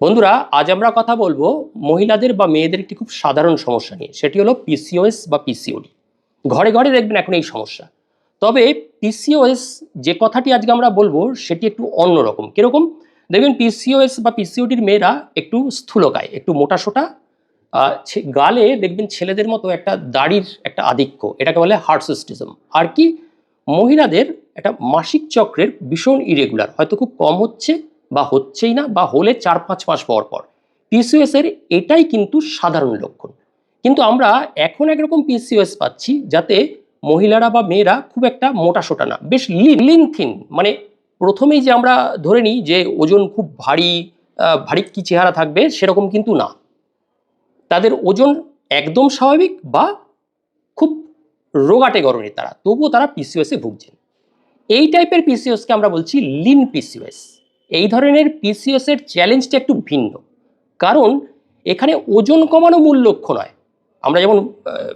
বন্ধুরা, আজ আমরা কথা বলবো মহিলাদের বা মেয়েদের একটি খুব সাধারণ সমস্যা নিয়ে। সেটি হলো পিসিওএস বা পিসিওডি। ঘরে ঘরে দেখবেন এখন এই সমস্যা। তবে পিসিওএস যে কথাটি আজকে আমরা বলবো সেটি একটু অন্যরকম। কিরকম? দেখবেন পিসিওএস বা পিসিওডির মেয়েরা একটু স্থূলকায়, একটু মোটাসোটা, গালে দেখবেন ছেলেদের মতো একটা দাড়ির একটা আধিক্য, এটাকে বলে হার্সিস্টিজম। আর কি, মহিলাদের একটা মাসিক চক্রের ভীষণ ইরেগুলার, হয়তো খুব কম হচ্ছে বা হচ্ছেই না, বা হলে 4-5 মাস পর পর। পিসিওএস এর এটাই কিন্তু সাধারণ লক্ষণ। কিন্তু আমরা এখন একরকম পিসিওএস পাচ্ছি যাতে মহিলারা বা মেয়েরা খুব একটা মোটাসোটা না, বেশ লিন থিন, মানে প্রথমেই যে আমরা ধরে নিই যে ওজন খুব ভারী, ভারী কি চেহারা থাকবে সেরকম কিন্তু না। তাদের ওজন একদম স্বাভাবিক বা খুব রোগাটে গড়নের তারা, তবুও তারা পিসিওএসে ভুগছেন। এই টাইপের পিসিওএসকে আমরা বলছি লিন পিসিওএস। এই ধরনের পিসিওএস এর চ্যালেঞ্জটা একটু ভিন্ন, কারণ এখানে ওজন কমানো মূল লক্ষ্য নয়। আমরা যেমন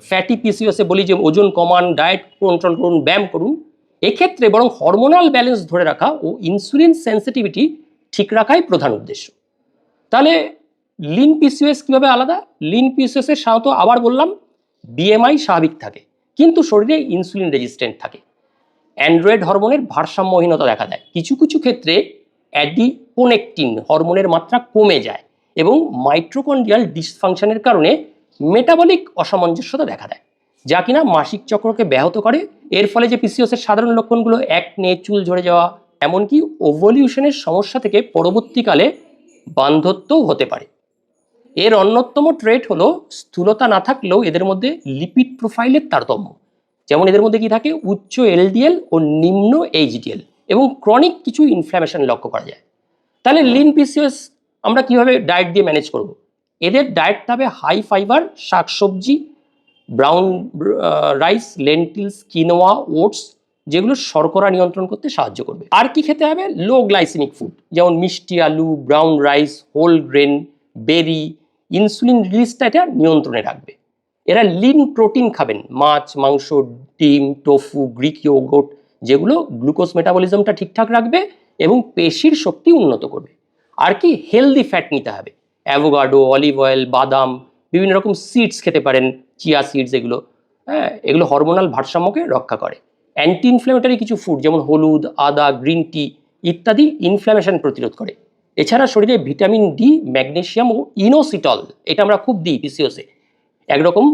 ফ্যাটি পিসিওএসে বলি যে ওজন কমান, ডায়েট কন্ট্রোল করুন, ব্যায়াম করুন, এক্ষেত্রে বরং হরমোনাল ব্যালেন্স ধরে রাখা ও ইনসুলিন সেন্সিটিভিটি ঠিক রাখাই প্রধান উদ্দেশ্য। তাহলে লিন পিসিওএস কীভাবে আলাদা? লিন পিসিওএস এর সাধারণত, আবার বললাম, বিএমআই স্বাভাবিক থাকে কিন্তু শরীরে ইনসুলিন রেজিস্ট্যান্ট থাকে। অ্যান্ড্রয়েড হরমোনের ভারসাম্যহীনতা দেখা দেয়, কিছু কিছু ক্ষেত্রে অ্যাডিপোনেকটিন হরমোনের মাত্রা কমে যায় এবং মাইটোকন্ড্রিয়াল ডিসফাংশনের কারণে মেটাবলিক অসামঞ্জস্যতা দেখা দেয়, যা কিনা মাসিক চক্রকে ব্যাহত করে। এর ফলে যে পিসিওএসের সাধারণ লক্ষণগুলো, একনে, চুল ঝরে যাওয়া, এমনকি ওভলিউশনের সমস্যা থেকে পরবর্তীকালে বার্ধক্যও হতে পারে। এর অন্যতম ট্রেট হলো স্থূলতা না থাকলেও এদের মধ্যে লিপিড প্রোফাইলের তারতম্য। যেমন এদের মধ্যে কি থাকে? উচ্চ এলডিএল ও নিম্ন এইচডিএল, এবং ক্রনিক কিছু ইনফ্ল্যামেশন লক্ষ্য করা যায়। তাহলে লিন পিসিওএস আমরা কিভাবে ডায়েট দিয়ে ম্যানেজ করব? এদের ডায়েট হবে হাই ফাইবার, শাকসবজি, brown rice, lentils, quinoa, oats, যেগুলো শর্করা নিয়ন্ত্রণ করতে সাহায্য করবে। আর কি খেতে হবে? লো গ্লাইসেমিক ফুড, যেমন মিষ্টি আলু, ব্রাউন রাইস, হোল গ্রেন, বেরি, ইনসুলিন রিলিজটা এটা নিয়ন্ত্রণে রাখবে। এরা লিন প্রোটিন খাবেন, মাছ, মাংস, ডিম, টোফু, গ্রিক ইয়োগurt, যেগুলো গ্লুকোজ মেটাবলিজমটা ঠিকঠাক রাখবে এবং পেশির শক্তি উন্নত করবে। আর কি, হেলদি ফ্যাট নিতে হবে, অ্যাভোকাডো, অলিভ অয়েল, বাদাম, বিভিন্ন রকম সিডস খেতে পারেন, চিয়া সিডস, এগুলো এগুলো হরমোনাল ভারসাম্যকে রক্ষা করে। অ্যান্টি ইনফ্ল্যামেটরি কিছু ফুড যেমন হলুদ, আদা, গ্রিন টি ইত্যাদি ইনফ্ল্যামেশন প্রতিরোধ করে। এছাড়া শরীরে ভিটামিন ডি, ম্যাগনেসিয়াম ও ইনোসিটল, এটা আমরা খুব দিই পিসিওসে, একরকম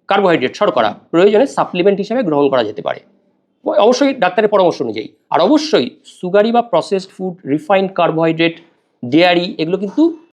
কার্বোহাইড্রেট, শর্করা, প্রয়োজনে সাপ্লিমেন্ট হিসেবে গ্রহণ করা যেতে পারে, অবশ্যই ডাক্তারের পরামর্শ অনুযায়ী। আর অবশ্যই সুগারি বা processed food, refined carbohydrate, dairy, এগুলো কিন্তু